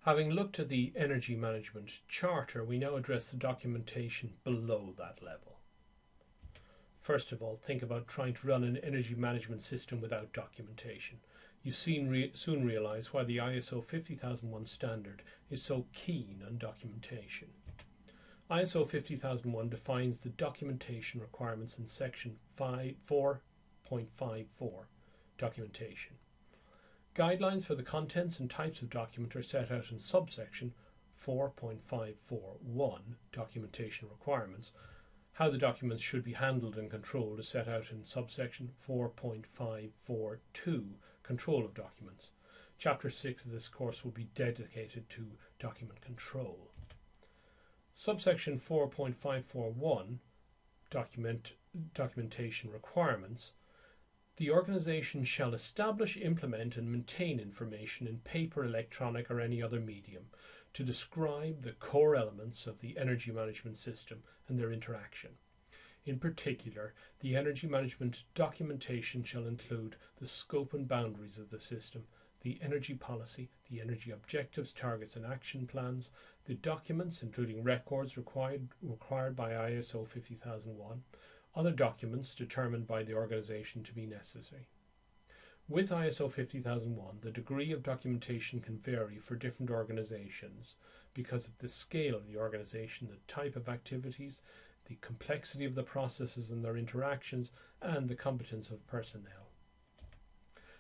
Having looked at the Energy Management Charter, we now address the documentation below that level. First of all, think about trying to run an energy management system without documentation. You soon realise why the ISO 50001 standard is so keen on documentation. ISO 50001 defines the documentation requirements in section 4.54, documentation. Guidelines for the contents and types of document are set out in subsection 4.541, documentation requirements. How the documents should be handled and controlled is set out in subsection 4.542, control of documents. Chapter 6 of this course will be dedicated to document control. Subsection 4.541, documentation requirements. The organisation shall establish, implement and maintain information in paper, electronic or any other medium to describe the core elements of the energy management system and their interaction. In particular, the energy management documentation shall include the scope and boundaries of the system, the energy policy, the energy objectives, targets and action plans, the documents including records required by ISO 50001, other documents determined by the organisation to be necessary. With ISO 50001, the degree of documentation can vary for different organisations because of the scale of the organisation, the type of activities, the complexity of the processes and their interactions, and the competence of personnel.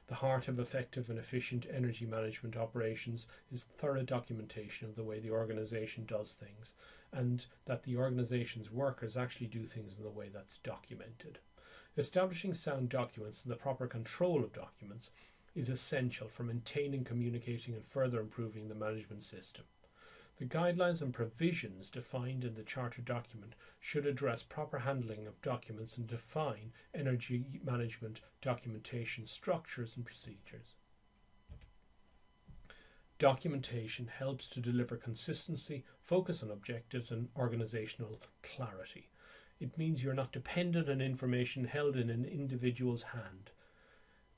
The heart of effective and efficient energy management operations is thorough documentation of the way the organisation does things, and that the organisation's workers actually do things in the way that's documented. Establishing sound documents and the proper control of documents is essential for maintaining, communicating and further improving the management system. The guidelines and provisions defined in the Charter document should address proper handling of documents and define energy management documentation structures and procedures. Documentation helps to deliver consistency, focus on objectives and organisational clarity. It means you're not dependent on information held in an individual's hand.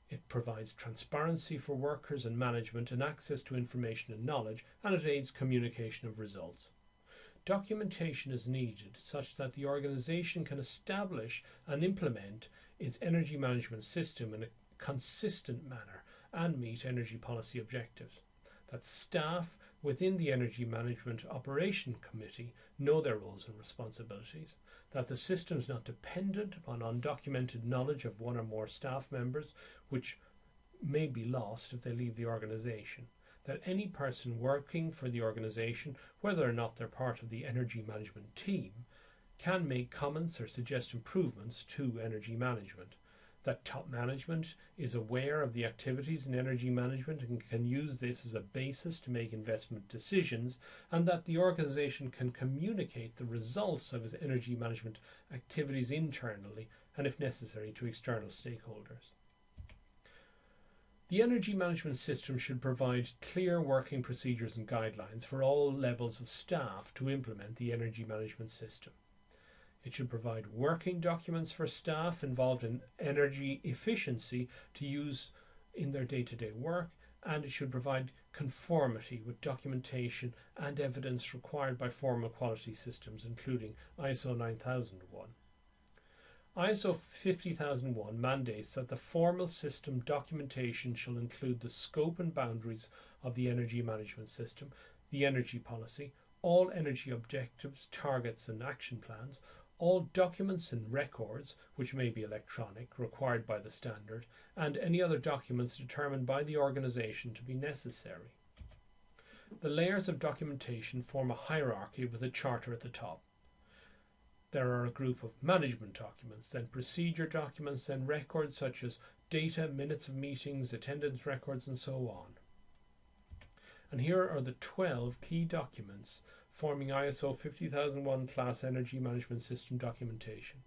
It provides transparency for workers and management and access to information and knowledge, and it aids communication of results. Documentation is needed such that the organisation can establish and implement its energy management system in a consistent manner and meet energy policy objectives. That staff within the Energy Management Operation Committee know their roles and responsibilities, that the system is not dependent upon undocumented knowledge of one or more staff members, which may be lost if they leave the organisation, that any person working for the organisation, whether or not they're part of the energy management team, can make comments or suggest improvements to energy management, that top management is aware of the activities in energy management and can use this as a basis to make investment decisions, and that the organisation can communicate the results of its energy management activities internally and, if necessary, to external stakeholders. The energy management system should provide clear working procedures and guidelines for all levels of staff to implement the energy management system. It should provide working documents for staff involved in energy efficiency to use in their day-to-day work, and it should provide conformity with documentation and evidence required by formal quality systems, including ISO 9001. ISO 50001 mandates that the formal system documentation shall include the scope and boundaries of the energy management system, the energy policy, all energy objectives, targets and action plans, all documents and records, which may be electronic, required by the standard, and any other documents determined by the organisation to be necessary. The layers of documentation form a hierarchy with a charter at the top. There are a group of management documents, then procedure documents, then records such as data, minutes of meetings, attendance records, and so on. And here are the 12 key documents forming ISO 50001 class energy management system documentation.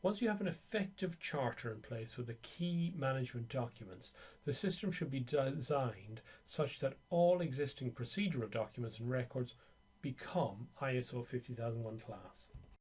Once you have an effective charter in place with the key management documents, the system should be designed such that all existing procedural documents and records become ISO 50001 class.